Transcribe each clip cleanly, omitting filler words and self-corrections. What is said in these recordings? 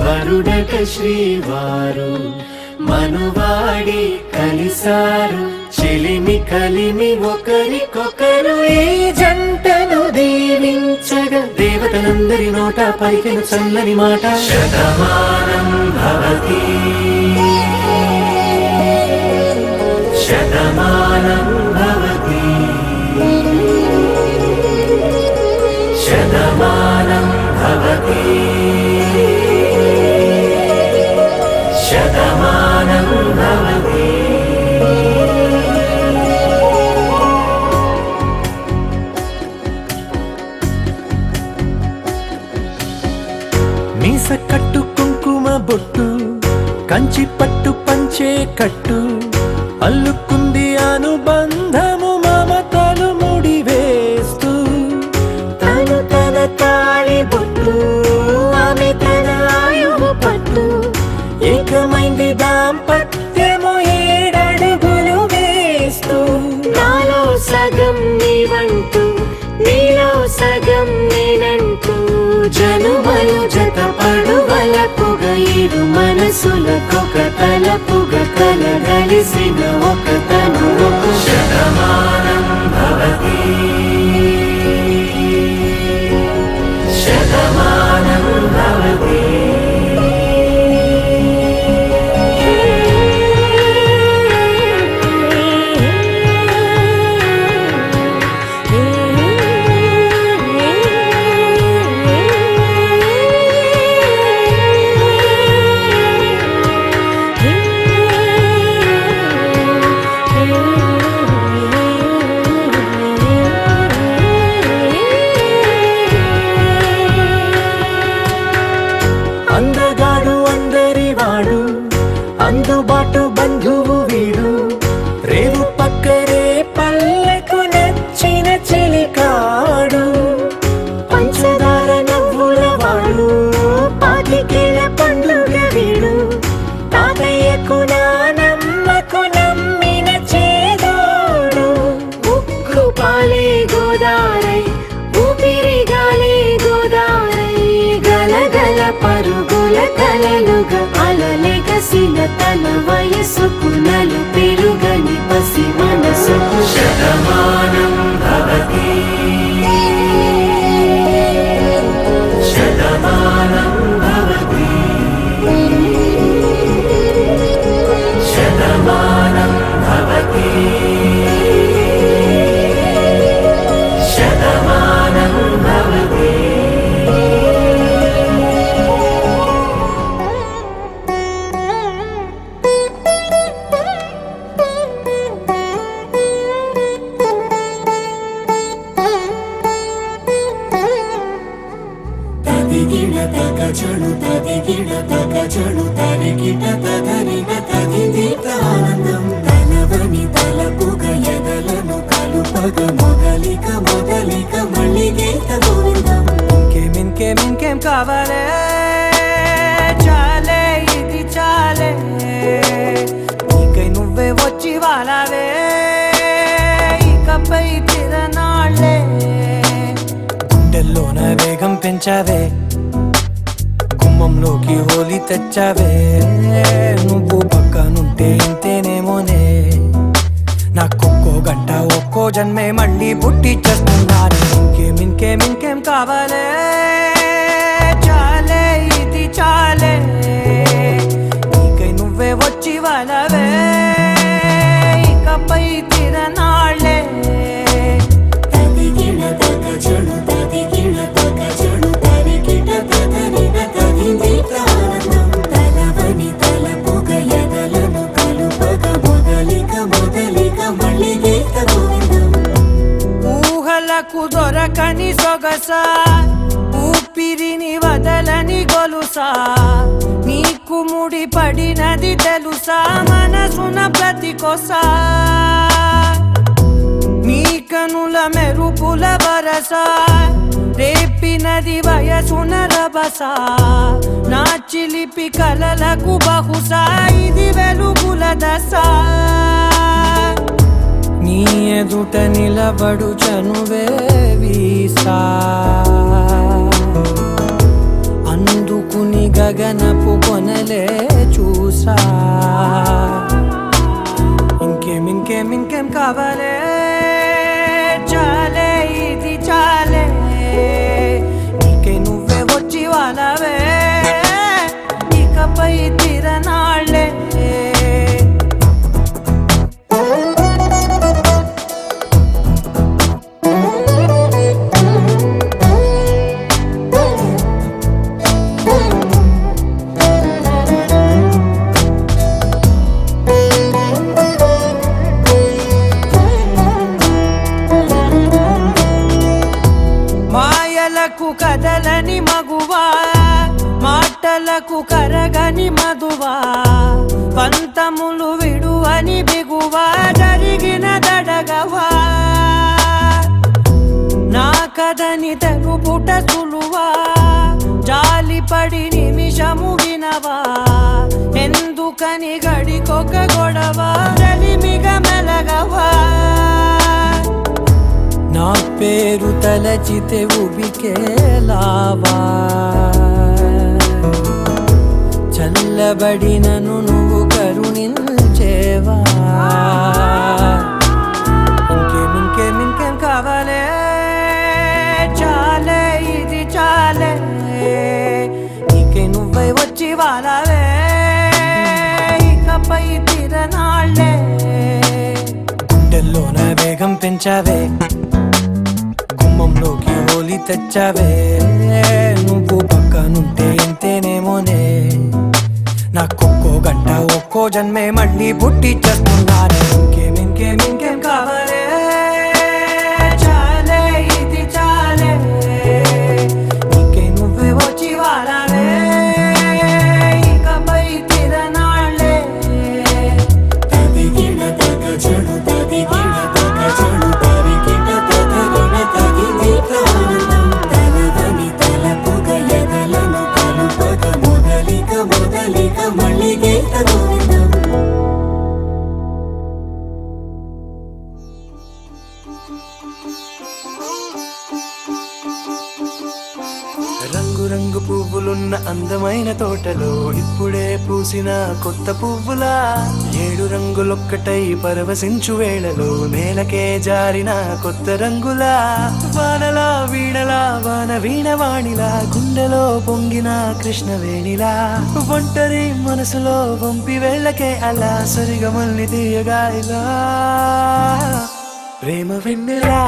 వరుడట శ్రీవారు మనువాడి కలిసారు చెలిమి కలిమి ఒకరికొకరు ఈ జంటను దీవించగా దేవతలందరి నోట పలికిన చల్లని మాట శతమానం భవతి శతమానం భవతి శతమానం భవతి శతమానం భవతి మీస కట్టు కుంకుమ బొట్టు కంచి పట్టు పంచే కట్టు అల్లుకుంది అనుబంధము మమతలు ముడివేస్తూ తను తన తాళి బొట్టు ఆమె తన ఆయువు పట్టు ఏకమైంది దాంపత్యము 7 అడుగులు వేస్తూ నాలో సగం నీవంటూ నీలో సగం నేనంటూ జనుమలు జతపడువలపుగ 7 మనసులకొక తలపుగ కలగలిసిన ఒక తను శతమానం భవతి శతమానం భవతి అందగాడు అందరివాడు అందుబాటు బంధువు వీడు రేవు పక్కరే పల్లెకు నచ్చిన చెలికాడు పంచదార నవ్వుల వాడు పాతికేల పండ్లుగ వీడు తాతయ్యకు నానమ్మకు నమ్మిన చేదోడు ఉక్కు పాలే గోదారై ఊపిరిగాలే గోదారై గలగల పరుగుల కలలుగా అలలెగసిన తన వయసుకు నలు పెరుగని పసి మనసుకు శతమానం భవతి శతమానం భవతి శతమానం భవతి శతమానం భవతి తదిగిడ తగచడు తదిగిడ తగచడు తరిగిట తదరిన తదిదిత ఆనందం తలవని తలపుగ ఎదలను కలుపగ మొదలిక మొదలిక మళ్ళీ గీత గోవిందం ఇంకేం కావాలే చాలే ఇది చాలే నీకై నువ్వే వచ్చి వాలావే ఇకపై తిరనాళ్ళే గుండెల్లోన వేగం పెంచావే గుమ్మంలోకి హోలీ తెచ్చావే నువ్వు పక్కనుంటే ఇంతేనేమోనే నాకొక్కో గంట ఒక్కో జన్మే మళ్ళీ పుట్టి చేస్తున్నాను ఇంకేం కావాలే చాలే ఇది చాలే నీకై నువ్వే వచ్చి వాళ్ళవే ఇకపై తిరనాళ్ళే ఊహలకు దొరకని సొగస ఊపిరిని వదలని గొలుసా నీకు ముడి పడినది తెలుసా మనసున ప్రతి కొసా నీ కనుల మెరుపుల వరస రేపినది వయసున రభస నా చిలిపి కలలకు బహుశా ఇది వెలుగుల దశ నీ ఎదుట నిలబడు చనువే వీసా అందుకు నీ గగనపు కొనలే చూసా. ఇంకేం కావాలే, చాలే ఇది చాలే, నీకే నువ్వే వచ్చి వాళ్ళవే, ఇకపై తిరనాళ్ళే. మాయలకు కదలని మగువా, మాటలకు కరగని మధువా, పంతములు విడువని బిగువా, జరిగిన దడగవా, నా కదని తెలుపుట సులువా, జాలిపడి నిమిషము వినవా, ఎందుకని గడికొక గొడవ, రలిమిగ మెలగవా, నా పేరు తలచితే ఉబికేలావా, చల్లబడినను నువ్వు కరుణించేవా. ఇంకేం కావాలే, చాలే ఇది చాలే, నీకే నువ్వై వచ్చి వాళ్ళవే, ఇకపై తిరనాళ్ళే. గుండెల్లోన వేగం పెంచావే, గుమ్మంలోకి హోలీ తెచ్చావే, నువ్వు పక్కనుంటే ఇంతేనేమోనే, నాకొక్కో గంట ఒక్కో జన్మే మళ్ళీ పుట్టి చేస్తున్నాను. ఇంకేం కావాలే, చాలే ఇది చాలే, నీకే నువ్వే వచ్చి వాళ్ళవే, ఇకపై తిరనాళ్ళే. రంగు రంగు పువ్వులున్న అందమైన తోటలో ఇప్పుడే పూసిన కొత్త పువ్వులా, 7 రంగులొక్కటై పరవశించు వేళలో నేలకే జారిన కొత్త రంగులా, వానలా వీణలా వాన వీణవాణిలా, గుండెలో పొంగిన కృష్ణవేణిలా, ఒంటరి మనసులో వంపి వేళ్ళకే అలా సరిగమల్ని తీయగా ఇలా, ప్రేమ వెన్నెలా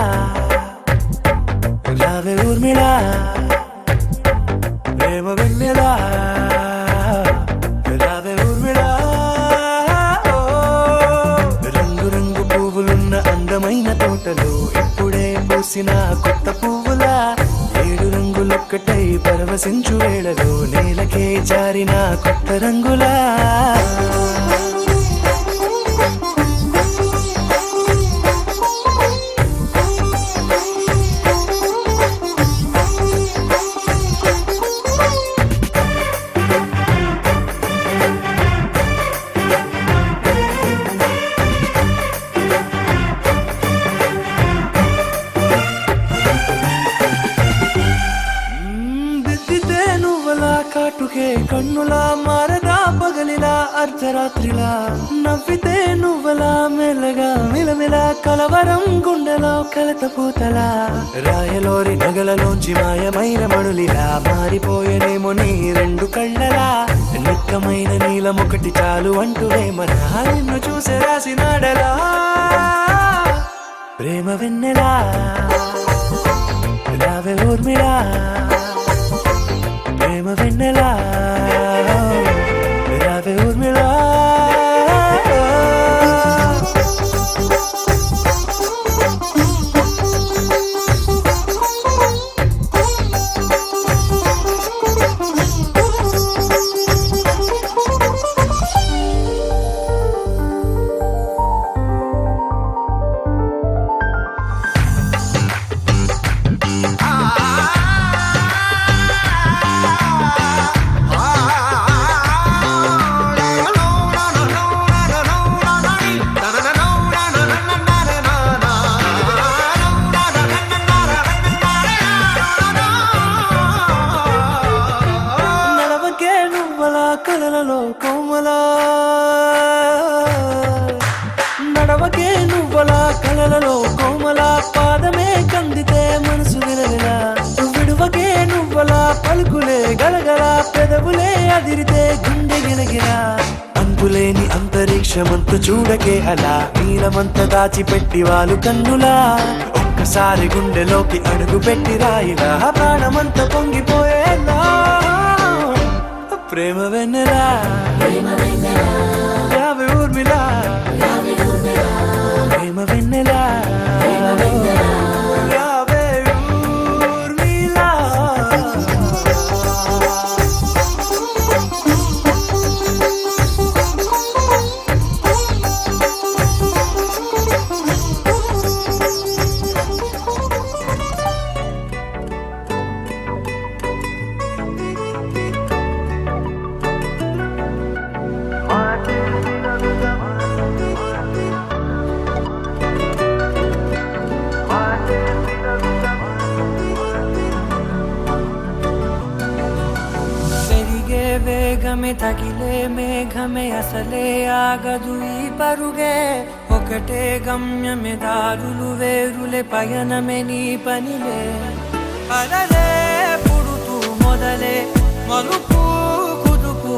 రావే ఊర్మిళా, ప్రేమ వెన్నెలా రావే ఊర్మిళా. రంగు రంగు పువ్వులున్న అందమైన తోటలో ఇప్పుడే పూసిన కొత్త పువ్వులా, 7 రంగులొక్కటై పరవశించు వేళలో నేలకే జారిన కొత్త రంగులా. కాటుకే కన్నులా మారదా పగలిలా అర్ధరాత్రిలా, నవ్వితే నువ్వలా మెల్లగా మిలమిలా, కలవరం గుండెలో కలత పూతలా, రాయలోరి నగలలోంచి మాయమైన మణులిలా, మారిపోయేనేమో నీ 2 కళ్ళలా, నిక్కమైన నీలమొకటి చాలు అంటూ వేమనా, నిన్ను చూసే రాసినాడలా, ప్రేమ వెన్నెలా రావే ఊర్మిళా, ప్రేమ వెన్నెలా రావే ఊర్మిళా. నువ్వలా కలలలో కోమలా నడవకే నువ్వలా కలలలో కోమలా పాదమే కందితే మనసు విలవిలా విడువకే నువ్వలా పలుకులే గలగల పెదవులే అదిరితే గుండె గిలగిలా అంతులేని అంతరిక్షమంత చూడకే అలా నీలమంత దాచిపెట్టి వాళ్ళు కన్నులా ఒక్కసారి గుండెలోకి అడుగు పెట్టి రాయిలా ప్రాణమంత పొంగిపోయేలా ప్రేమ వెన్నెలా యావే ఊర్మిళ ప్రేమ వెన్నెలా యావే ఊర్మిళ వేగమే తగిలే మేఘమే అసలే ఆగదు ఈ పరుగే ఒకటే గమ్యమే దారులు వేరులే పయనమే నీ పనిలే అలలే పుడుతూ మొదలే మలుపు కుదుపు